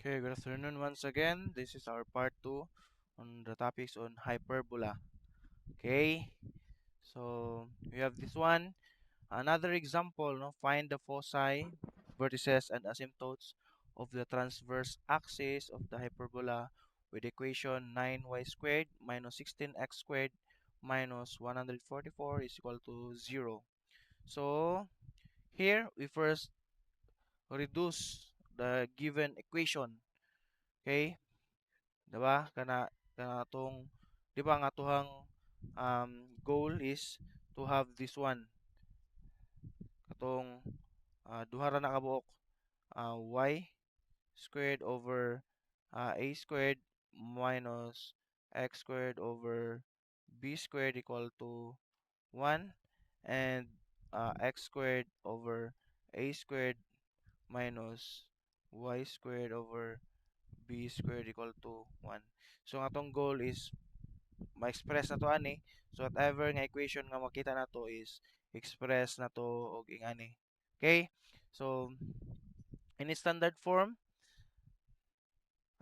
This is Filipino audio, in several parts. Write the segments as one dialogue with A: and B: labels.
A: Okay, good afternoon once again. This is our part 2 on the topics on hyperbola. Okay, so we have this one. Another example, no? Find the foci, vertices, and asymptotes of the transverse axis of the hyperbola with equation 9y squared minus 16x squared minus 144 is equal to 0. So here we first reduce the given equation. Okay, diba? Kana tong, diba ang atuhang goal is to have this one. Katong duha ra na kabuok y squared over a squared minus x squared over b squared equal to 1 and x squared over a squared minus y squared over b squared equal to 1. So ang atong goal is ma-express na to ani. So whatever nga equation nga makita nato is express na to og ingani. Okay? So in standard form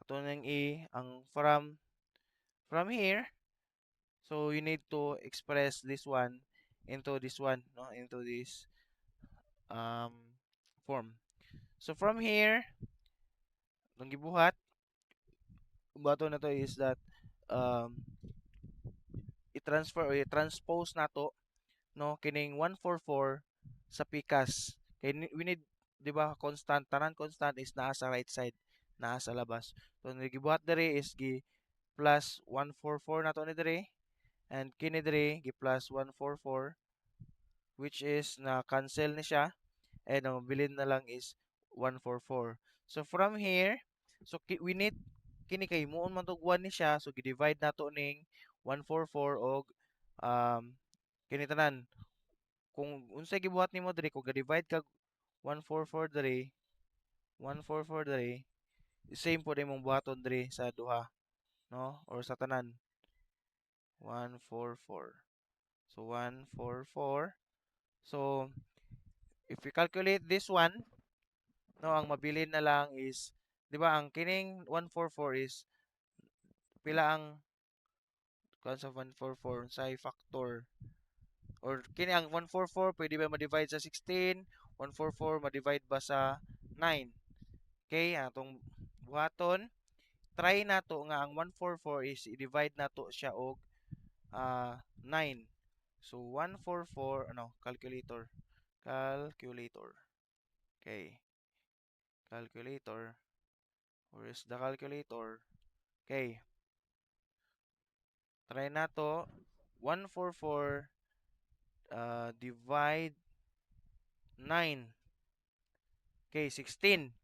A: ato nang ang from here, so you need to express this one into this one, no, into this um form. So from here, nung gibuhat bato na to is that um i-transfer or i-transpose nato, no, kining 144 sa pikas. Kay we need, di ba, constant, tanan constant is naa sa right side, naa sa labas. So gibuhat diri is gi plus 144 nato ni diri and kini diri gi plus 144 which is na cancel ni siya and ang bilin na lang is 144. So from here, so we need kini kay muon man tog 1 ni siya, so gi-divide nato ning 144 og um kini tanan. Kung unsay gibuhat nimo diri, kung ga-divide kag 144 diri, 144 diri, same po imong buhaton diri sa duha, no? Or sa tanan, 144. So 144. So if we calculate this one, no, ang mabilin na lang is, di ba, ang kining 144 is pila ang kuan sa 144 sa factor, or kini ang 144 pwede ba ma-divide sa 16, 144 ma-divide ba sa 9. Okay, atong buhaton, try nato nga ang 144 is i-divide nato siya og 9. So 144, ano, calculator. Okay, calculator. Where is the calculator? Okay, try nato 144 divide 9. Okay, 16.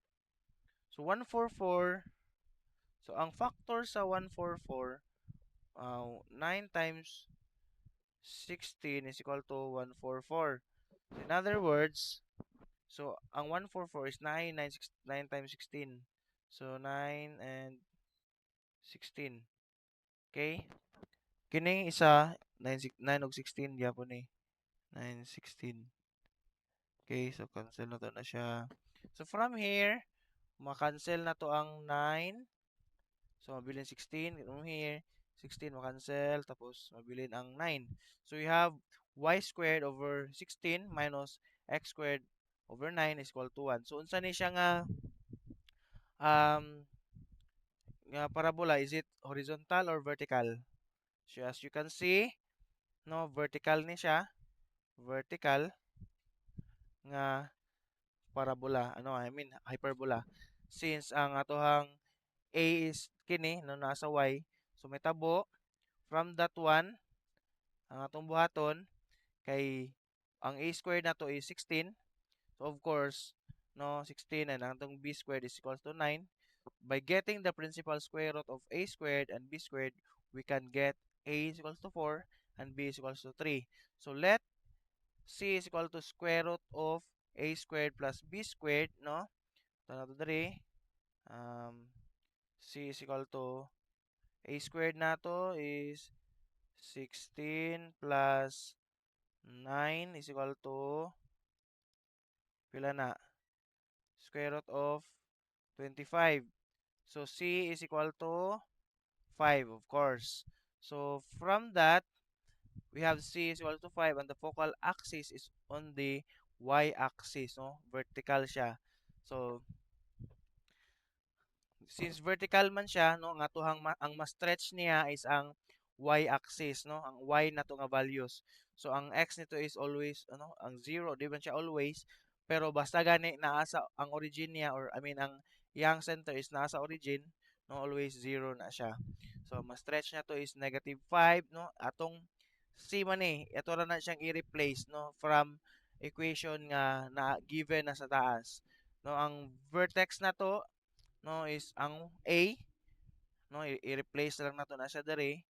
A: So 144. So ang factor sa 144, 9 times 16 is equal to 144. So in other words, so ang 144 is 9, 9 times 16. So 9 and 16. Okay? Kining isa 9 og 16 gyapon ni. 9 16. Okay, so cancel na to na siya. So from here, ma-cancel na to ang 9. So mabilin 16 from here, 16 ma-cancel tapos mabilin ang 9. So we have y squared over 16 minus x squared over 9 is equal to 1. So unsa ni siya um nga parabola, is it horizontal or vertical? So as you can see, no, vertical ni siya, vertical nga parabola, ano, I mean hyperbola. Since ang atohang a is kini no nasa y, so may tabo from that one ang atong buhaton kay ang a squared nato is 16. So of course, no, 16 and ang atong b squared is equals to 9. By getting the principal square root of a squared and b squared, we can get a is equals to 4 and b is equals to 3. So let c is equal to square root of a squared plus b squared, no? Ito na ito dali. C is equal to a squared nato is 16 plus 9 is equal to pila na? Square root of 25. So C is equal to 5, of course. So from that, we have C is equal to 5 and the focal axis is on the y-axis, no? Vertical siya. So since vertical man siya, no, nga tuhang ang ma-stretch niya is ang y-axis, no, ang y na to nga values. So ang x nito is always ano, ang 0, di ba siya always, pero basta gani naa sa ang origin niya, or I mean ang yang center is nasa origin, no, always 0 na siya. So ma-stretch niya to is -5, no, atong C man ito ra na siyang i-replace, no, from equation nga na given na sa taas. No, ang vertex na to, no, is ang A, no, i-replace lang nato na siya dere.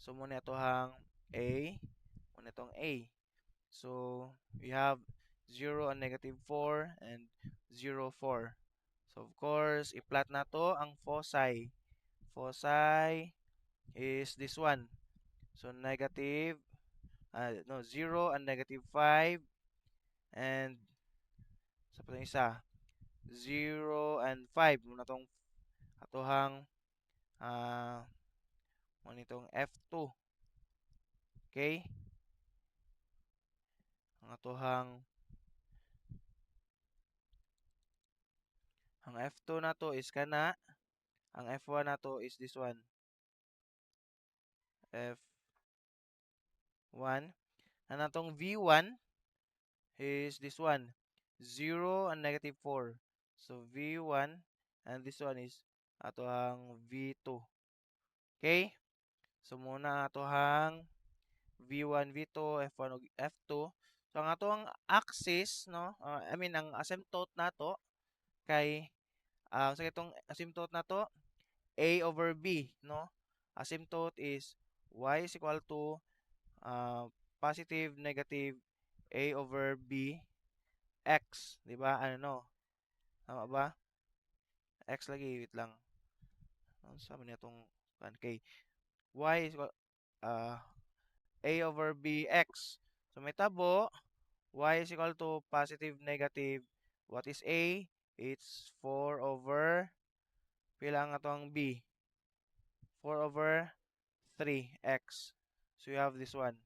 A: So muna ito hang A, muna itong A. So we have 0 and -4 and 0, 4. So of course i-plot na to ang foci. Foci is this one. So negative no, 0 and -5 and sa pa isa 0 and 5 muna tong atohang uh, mo nitong F2. Okay? Ang atohang ang F2 na to is kana, ang F1 na to is this one. F1. Ang atong V1 is this one. 0 and -4. So V1 and this one is atohang V2. Okay? So muna atohang V1, V2, F1 ug F2. So ang atong axis, no, I mean ang asymptote nato kay sa itong asymptote nato A over B, no. Asymptote is y is equal to positive, negative A over B x, di ba? Ano no? Tama ba? X lagi, wait lang. Ano sa man itong kay y is equal uh, A over B x. So may tabo y is equal to positive, negative. What is A? It's 4 over pila nga tong B? 4 over 3x. So you have this one.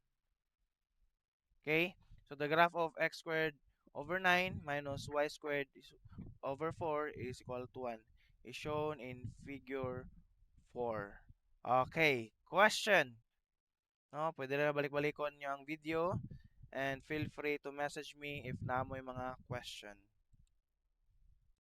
A: Okay? So the graph of x squared over 9 minus y squared is over 4 is equal to 1 is shown in figure 4. Okay, question. No, pwede na balik-balikon nyo ang video and feel free to message me if na mo mga question.